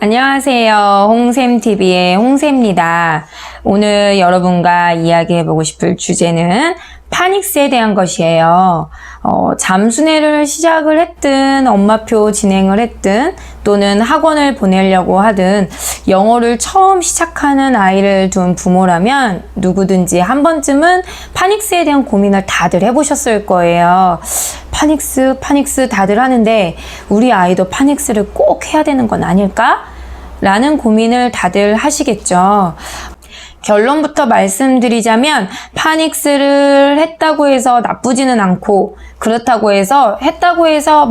안녕하세요. 홍샘TV의 홍샘입니다. 오늘 여러분과 이야기해보고 싶을 주제는 파닉스에 대한 것이에요. 잠수내를 시작을 했든 엄마표 진행을 했든 또는 학원을 보내려고 하든 영어를 처음 시작하는 아이를 둔 부모라면 누구든지 한 번쯤은 파닉스에 대한 고민을 다들 해보셨을 거예요. 파닉스 다들 하는데 우리 아이도 파닉스를 꼭 해야 되는 건 아닐까? 라는 고민을 다들 하시겠죠. 결론부터 말씀드리자면 파닉스를 했다고 해서 나쁘지는 않고 그렇다고 해서 했다고 해서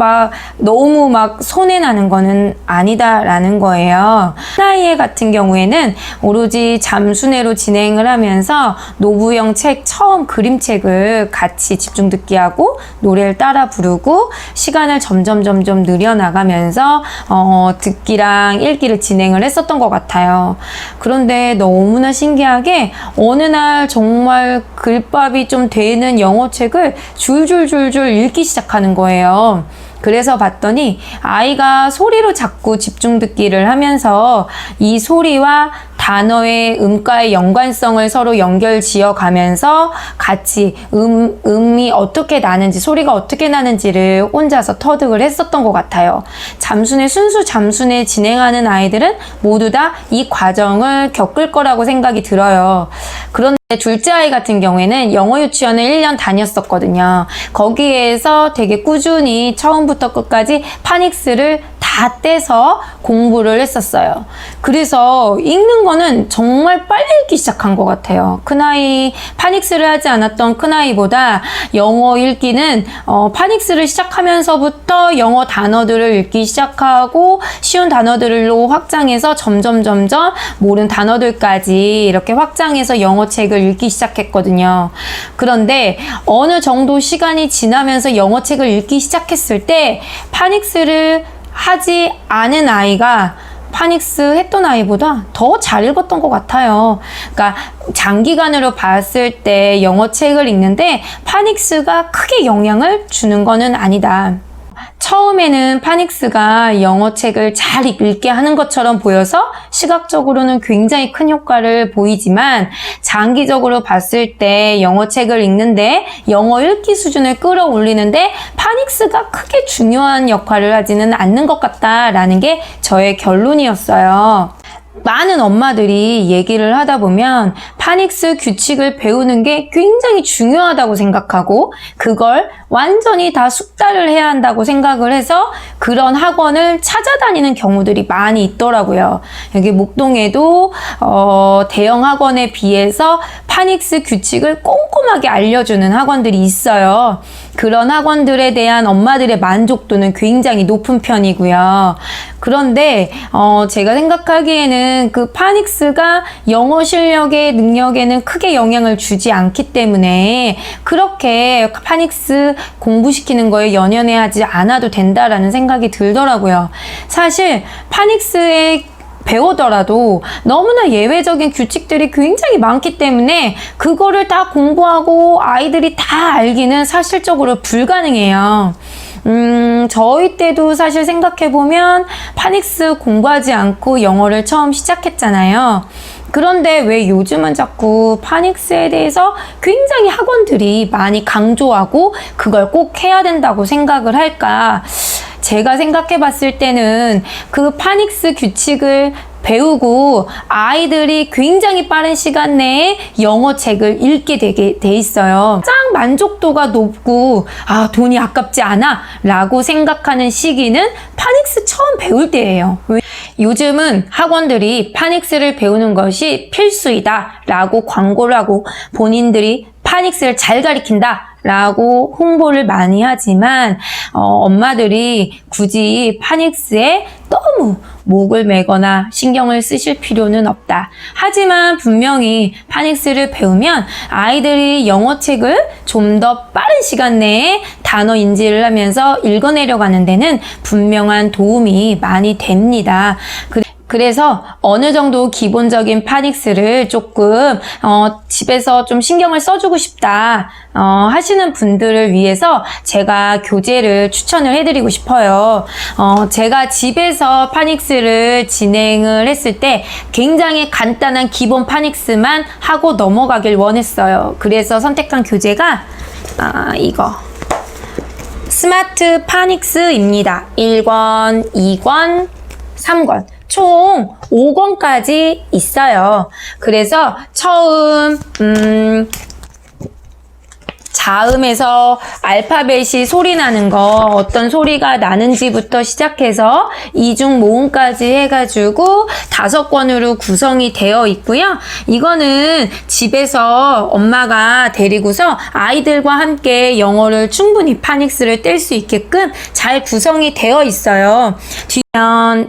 너무 손해나는 거는 아니다라는 거예요. 큰아이 같은 경우에는 오로지 잠수내로 진행을 하면서 노부영 책 처음 그림책을 같이 집중 듣기 하고 노래를 따라 부르고 시간을 점점 늘려나가면서 듣기랑 읽기를 진행을 했었던 것 같아요. 그런데 너무나 신기하게 어느 날 정말 글밥이 좀 되는 영어책을 줄줄 읽기 시작하는 거예요. 그래서 봤더니 아이가 소리로 자꾸 집중 듣기를 하면서 이 소리와 단어의 음가의 연관성을 서로 연결 지어 가면서 같이 음이 어떻게 나는지 소리가 어떻게 나는지를 혼자서 터득을 했었던 것 같아요. 순수 잠수내 진행하는 아이들은 모두 다 이 과정을 겪을 거라고 생각이 들어요. 그런데 둘째 아이 같은 경우에는 영어 유치원을 1년 다녔었거든요. 거기에서 되게 꾸준히 처음부터 끝까지 파닉스를 다 떼서 공부를 했었어요. 그래서 읽는 거는 정말 빨리 읽기 시작한 것 같아요. 큰아이, 파닉스를 하지 않았던 큰아이보다 영어 읽기는 파닉스를 시작하면서부터 영어 단어들을 읽기 시작하고 쉬운 단어들로 확장해서 점점 모르는 단어들까지 이렇게 확장해서 영어책을 읽기 시작했거든요. 그런데 어느 정도 시간이 지나면서 영어책을 읽기 시작했을 때 파닉스를 하지 않은 아이가 파닉스 했던 아이보다 더 잘 읽었던 것 같아요. 그러니까 장기간으로 봤을 때 영어책을 읽는데 파닉스가 크게 영향을 주는 거는 아니다. 처음에는 파닉스가 영어책을 잘 읽게 하는 것처럼 보여서 시각적으로는 굉장히 큰 효과를 보이지만 장기적으로 봤을 때 영어책을 읽는데 영어 읽기 수준을 끌어올리는데 파닉스가 크게 중요한 역할을 하지는 않는 것 같다라는 게 저의 결론이었어요. 많은 엄마들이 얘기를 하다 보면 파닉스 규칙을 배우는 게 굉장히 중요하다고 생각하고 그걸 완전히 다 숙달을 해야 한다고 생각을 해서 그런 학원을 찾아다니는 경우들이 많이 있더라고요. 여기 목동에도 대형 학원에 비해서 파닉스 규칙을 꼼꼼하게 알려주는 학원들이 있어요. 그런 학원들에 대한 엄마들의 만족도는 굉장히 높은 편이고요. 그런데 제가 생각하기에는 그 파닉스가 영어 실력의 능력에는 크게 영향을 주지 않기 때문에 그렇게 파닉스 공부시키는 거에 연연해하지 않아도 된다라는 생각이 들더라고요. 사실 파닉스에 배우더라도 너무나 예외적인 규칙들이 굉장히 많기 때문에 그거를 다 공부하고 아이들이 다 알기는 사실적으로 불가능해요. 저희 때도 사실 생각해보면 파닉스 공부하지 않고 영어를 처음 시작했잖아요. 그런데 왜 요즘은 자꾸 파닉스에 대해서 굉장히 학원들이 많이 강조하고 그걸 꼭 해야 된다고 생각을 할까? 제가 생각해 봤을 때는 그 파닉스 규칙을 배우고 아이들이 굉장히 빠른 시간 내에 영어책을 읽게 되게 돼 있어요. 가장 만족도가 높고 돈이 아깝지 않아 라고 생각하는 시기는 파닉스 처음 배울 때예요. 요즘은 학원들이 파닉스를 배우는 것이 필수이다 라고 광고를 하고 본인들이 파닉스를 잘 가리킨다 라고 홍보를 많이 하지만 엄마들이 굳이 파닉스에 너무 목을 매거나 신경을 쓰실 필요는 없다. 하지만 분명히 파닉스를 배우면 아이들이 영어책을 좀 더 빠른 시간 내에 단어 인지를 하면서 읽어내려가는 데는 분명한 도움이 많이 됩니다. 그래서 어느 정도 기본적인 파닉스를 조금 집에서 좀 신경을 써주고 싶다 하시는 분들을 위해서 제가 교재를 추천을 해드리고 싶어요. 제가 집에서 파닉스를 진행을 했을 때 굉장히 간단한 기본 파닉스만 하고 넘어가길 원했어요. 그래서 선택한 교재가 이거 스마트 파닉스입니다. 1권, 2권, 3권 총 5권까지 있어요. 그래서 처음 자음에서 알파벳이 소리 나는 거 어떤 소리가 나는지부터 시작해서 이중 모음까지 해가지고 5권으로 구성이 되어 있고요. 이거는 집에서 엄마가 데리고서 아이들과 함께 영어를 충분히 파닉스를 뗄 수 있게끔 잘 구성이 되어 있어요.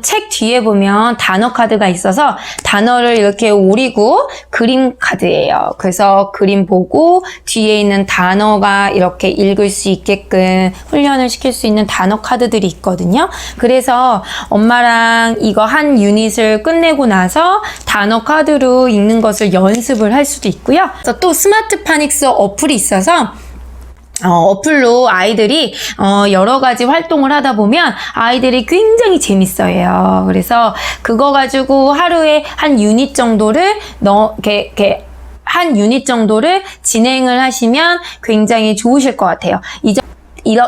책 뒤에 보면 단어 카드가 있어서 단어를 이렇게 오리고 그림 카드예요. 그래서 그림 보고 뒤에 있는 단어가 이렇게 읽을 수 있게끔 훈련을 시킬 수 있는 단어 카드들이 있거든요. 그래서 엄마랑 이거 한 유닛을 끝내고 나서 단어 카드로 읽는 것을 연습을 할 수도 있고요. 그래서 또 스마트 파닉스 어플이 있어서 어플로 아이들이 여러 가지 활동을 하다 보면 아이들이 굉장히 재밌어해요. 그래서 그거 가지고 하루에 한 유닛 정도를 한 유닛 정도를 진행을 하시면 굉장히 좋으실 것 같아요.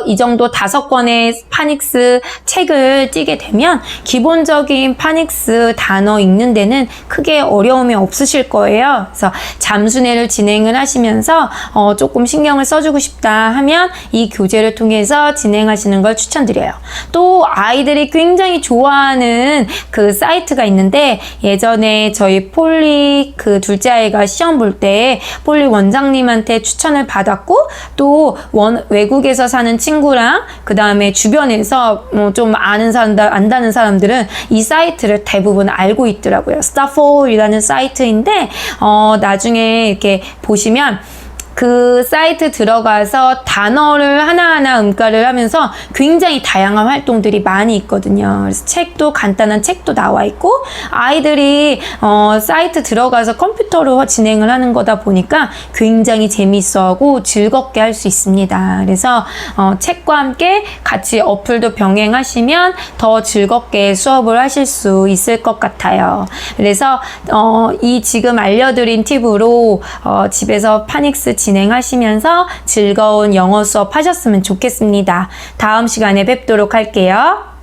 이 정도 5권의 파닉스 책을 찌게 되면 기본적인 파닉스 단어 읽는 데는 크게 어려움이 없으실 거예요. 그래서 잠수내를 진행을 하시면서 조금 신경을 써주고 싶다 하면 이 교재를 통해서 진행하시는 걸 추천드려요. 또 아이들이 굉장히 좋아하는 그 사이트가 있는데 예전에 저희 폴리 그 둘째 아이가 시험 볼 때 폴리 원장님한테 추천을 받았고 또 외국에서 사는 친구랑 그 다음에 주변에서 좀 안다는 사람들은 이 사이트를 대부분 알고 있더라고요. 스타폴이라는 사이트인데 나중에 이렇게 보시면 그 사이트 들어가서 단어를 하나하나 음가를 하면서 굉장히 다양한 활동들이 많이 있거든요. 그래서 책도 간단한 책도 나와 있고 아이들이 사이트 들어가서 컴퓨터로 진행을 하는 거다 보니까 굉장히 재미있어하고 즐겁게 할 수 있습니다. 그래서 책과 함께 같이 어플도 병행하시면 더 즐겁게 수업을 하실 수 있을 것 같아요. 그래서 이 지금 알려드린 팁으로 집에서 파닉스 진행하시면서 즐거운 영어 수업 하셨으면 좋겠습니다. 다음 시간에 뵙도록 할게요.